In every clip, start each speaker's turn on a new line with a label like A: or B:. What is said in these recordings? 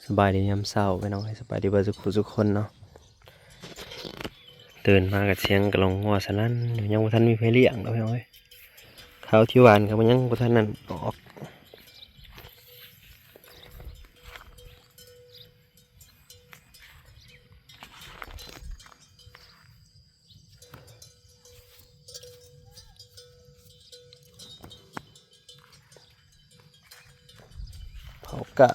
A: สบายดียามเช้าไปน้องให้สบายดีเบอร์ทุกคนเนาะตื่นมากับเสียงกระลงหัวสนั่นยังบ่ทันมีไฟเลี้ยงเนาะพี่น้องเอ้ยข้าวที่หวานก็มันยังบ่ทันนั่นออกเผากะ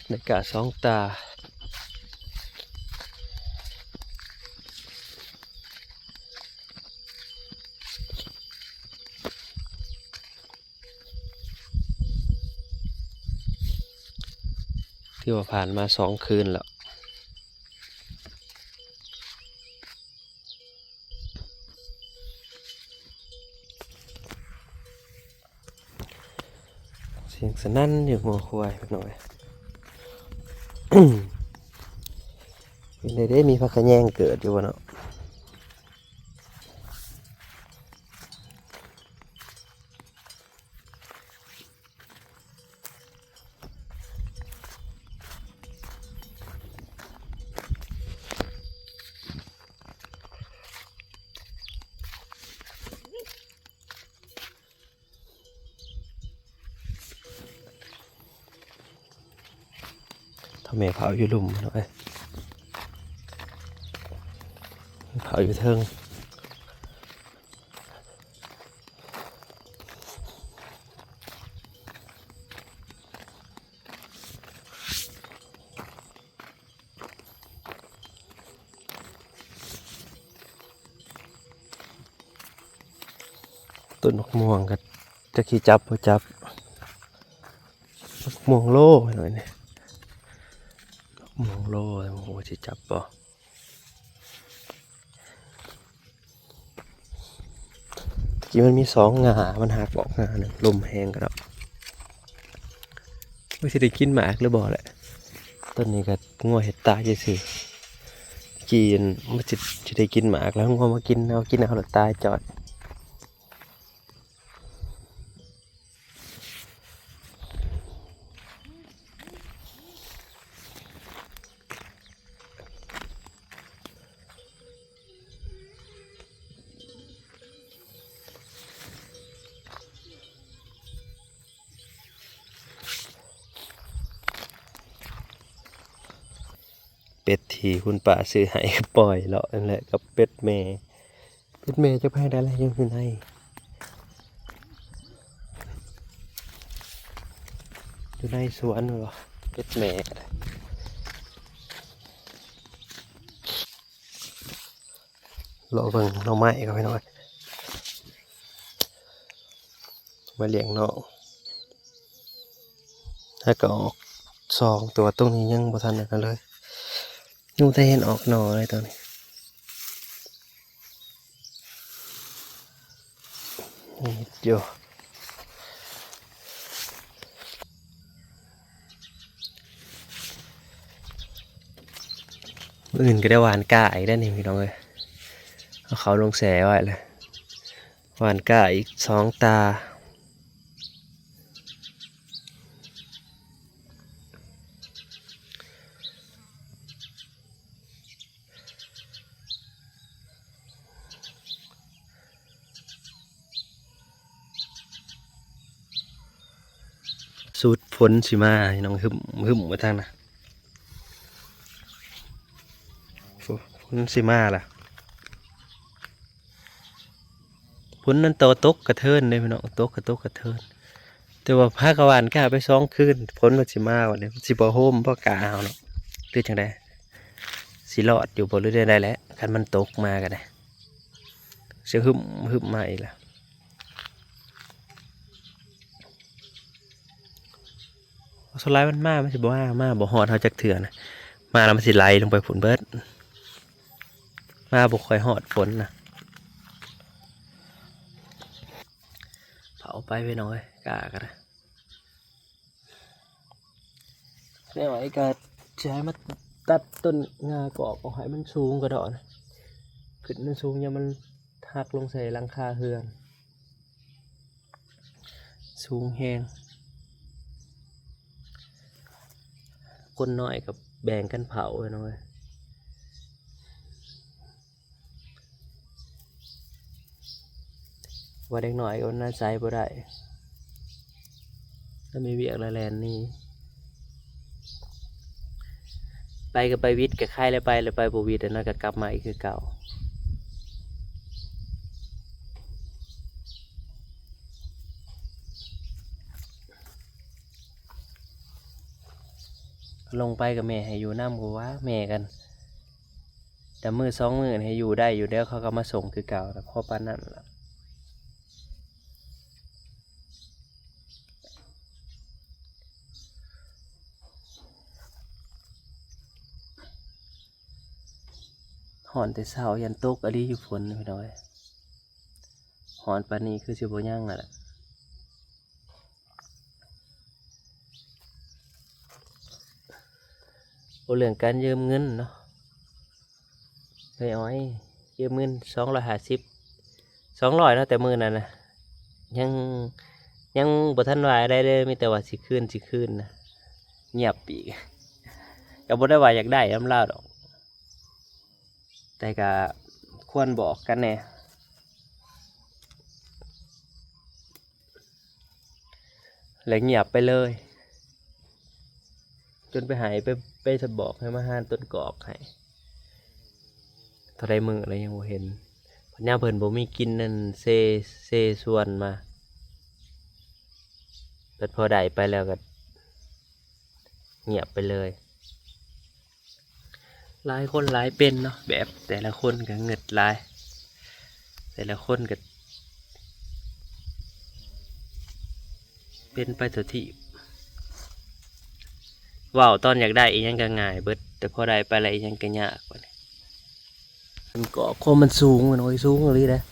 A: ในกะสองตาที่ว่าผ่านมา2 คืนแล้วเสียงสนั่นอยู่หัวควายพี่น้องเอ้ย เป็นได้มีพักขะแยงเกิดอยู่วะเนาะทำไมเผาอยู่ลุ่มเนาะเอ้ยเผาอยู่เทิงต้นมะม่วงก็จะขี้จับบ่จับมะม่วงโล่หน่อยเนี่ยมะม่วงโล่โอ้โหสิจับบ่ที่มันมี2 งามันหักออกงาหนึ่งลมแห้งก็แล้วไม่ใช่ได้กินหมากหรือบ่แหละต้นนี้ก็งัวเห็ดตายซื่อๆกินมันจะได้กินหมากแล้วงัวมากินเอาแล้วตายจอดเป็ดที่คุณป้าซื้อให้ปล่อยเลาะนั่นแหละกับเป็ดแม่จะแพ้ได้อะไรอยู่ในสวนเหรอเป็ดแม่เลาะเบิ่งหน่อไม้ก็ไปหน่อยมาเลี้ยงเนาะถ้าก็ออก2 ตัวตรงนี้ยังบ่ทันกันเลยยังแต่เห็นออกหน่อเลยตอนนี้นี่เดียวอื่นก็ได้หวานก้าอีกได้วนี่พี่น้องเลยเอาเขาลงแสไว้เลยหวานก้าอีก2 ตาสูดฝนสิมาพี่น้องหึมมาทางนะฝนสิมาล่ะฝนนั้นตกกระเทินเลยพี่น้องตกกระเทินแต่ว่าพากระวานก้าไป2 คืนฝนมันสิมาวันนี้สิบ่โฮมบ่กล้าเอาเนาะหรือจังไดสิรอดอยู่บ่หรือได้แล้วคันมันตกมาก็ได้เสียหึมมาอีกแล้วสไลด์มันมันสิมาบ่ฮอดเฮาจักเถื่อนะมาแล้วมันสิไหลลงไปฝนเบิดมาบ่ค่อยฮอดฝนนะเผาไปพี่น้อยกล้ากันนะเนี่ยไอ้กาใช้มาตัดต้นงากอกเอาให้มันสูงกระดอนขึ้นมันสูงอย่ามันหักลงใส่หลังคาเฮือน สูงแห้งคนน้อยกับแบ่งกันเผาเลยน้อยว่าเด็กหน่อยก็น่าใจบ่ได้ถ้ามีเวียกละแลนนี่ไปก็ไปวิทย์กับใครเลยไปเลยไปบวิทย์แล้วก็กลับมาอีกคือเก่าลงไปกับแม่ให้อยู่น้ำกูว่าแม่กันแต่มือ2 มื้อให้อยู่ได้อยู่แล้วเขาก็มาส่งคือเก่าแต่พ่อปานนั่นล่ะหอนแต่เช้ายันตกอะไรอยู่ฝนพี่น้อยหอนปานนี้คือสิบ่ยั่งอ่ะโอเรื่องการยืมเงินเนาะไม่อ้อยยืมเงิน250 200แล้วแต่มือนั่นนะยังยังบ่ทันว่าอะไรเลยมีแต่ว่าสิคืนนะเงียบอีกก็บ่ได้ว่าอยากได้น้ำลาวดอกแต่ก็ควรบอกกันแน่แล้วเงียบไปเลยจนไปหายไปจะบอกให้มาหานต้นกอกให้เท่าไรมืออะไรยังบ่เห็นพญาเพิ่นบ่มีกินนั่นเซส่วนมาแต่พอได้ไปแล้วก็เงียบไปเลยหลายคนหลายเป็นเนาะแบบแต่ละคนก็เงิดหลายแต่ละคนก็เป็นไปเถอะที่ว้าวตอนอยากได้อีหยังก็ง่ายเบิดแต่พอได้ไปแล้วอีหยังก็ยากกว่านี้มันเกาะคมมันสูงมันโอ้ยสูงเลยนะ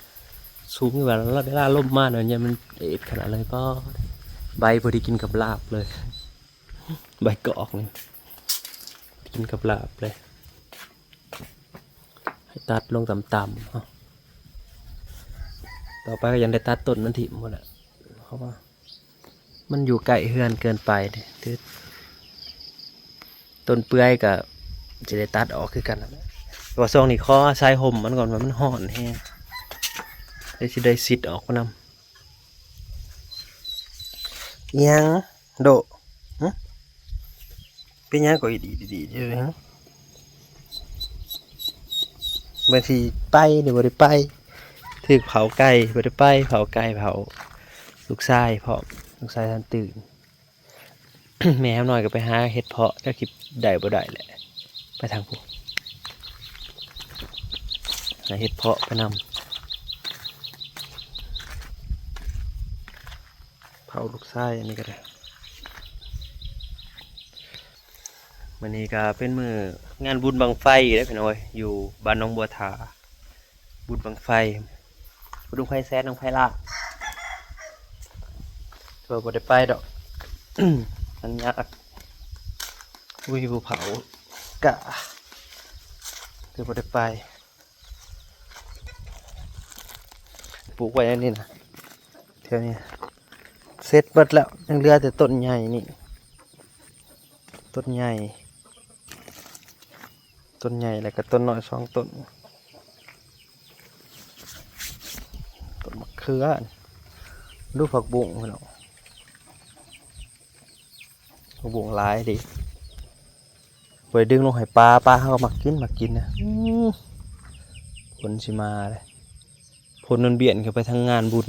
A: สูงแบบเวลาล่มมากเนี่ยมันเอ็ดขนาดเลยก็ใบพอดีกินกับลาบเลยใบเกาะนี่กินกับลาบเลยให้ตัดลงต่ำๆต่อไปก็ยังได้ตัดต้นมันถิ่มหมดแหละเพราะว่ามันอยู่ไกลเฮือนเกินไปเนี่ยต้นเปื่อยกับจะได้ตัดออกคือกันนะว่าซองนี่ข้อใช้ห่มมันก่อนว่ามันห่อนแห้งได้สิได้ซิดออกมานำยังโดเป็นยังก็ดีใช่ไหมบางทีไปเดี๋ยวบ่ได้ไปถือเผาไก่บ่ได้ไปเผาไก่เผาลูกชายเพาะลูกชายท่านตื่น แม่หน่อยก็ไปหาเห็ดเพาะถ้าคิดได้บ่ได้แหละไปทางพวกหาเห็ดเพาะไปนำเผาลูกชายอันนี้ก็ได้วันนี้ก็เป็นมืองานบุญบังไฟได้พี่น้อยอยู่บ้านน้องบัวทาบุญบังไฟบุญบังไฟแซนน้องไฟล่าตัวบ่ได้ไปดอก มันยากวิวภูเขากะตัวบ่ได้ไปปลูกไว้อันนี้นะเท่านี้เสร็จหมดแล้วยังเหลือแต่ต้นใหญ่นี่ต้นใหญ่แล้วก็ต้นน้อย2 ต้นต้นมะเขือดูผักบุ้งพี่น้องผักบุ้งหลายดิไปดึงลงให้ปลาเขาก็มักกินนะผลสิมาเลยผลมันเบี่ยนเข้าไปทางงานบุญ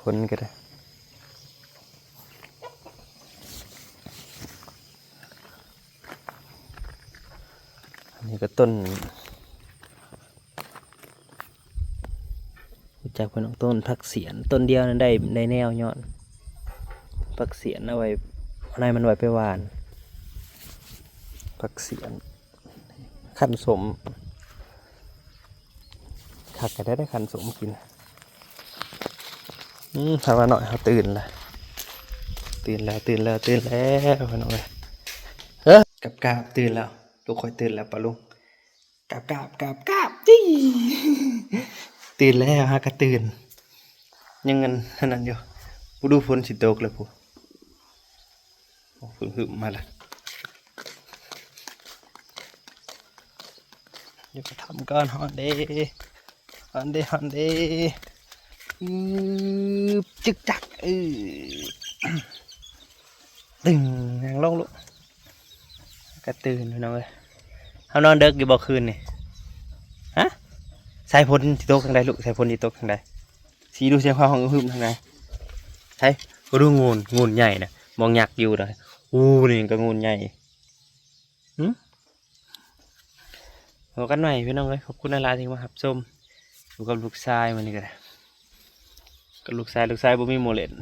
A: ผลก็ได้อันนี้ก็ต้นจากเป็นต้นผักเสียนต้นเดียวนั้นได้แนวยอดผักเสียนเอาไว้อะไรมันไว้ไปหวานผักเสียนขันสมขัดก็ได้ขันสมกินทำมาหน่อยเขาตื่นแล้วพอหน่อยกับตื่นแล้วลูกคอยตื่นแล้วปะลุงกับจี้ตื่นแล้วฮะก็ตื่นยังเงินนั่นอยู่ ผู้ดูฝนสิตกเลยผู้โอ้หึมมาละเดี๋ยวไปทำก่อนฮอนเดฮอนเดจึกจักตึงนั่งลงลูกกระตื่นพี่น้องเลยเขานอนเด็กอยู่บ่คืนนี่ฮะสายฝนที่ตกทางใดลูกสายฝนที่ตกทางใดสีดูเสียงความของหึมทางใดใช่ก็ดูงูใหญ่นะมองหยักอยู่เลยนี่ก็งูใหญ่พบกันใหม่พี่น้องเลยขอบคุณอะไรที่มาหับชมอยู่กับลูกชายมันนี่ก็ได้กับลูกชายบ่มีโมเลน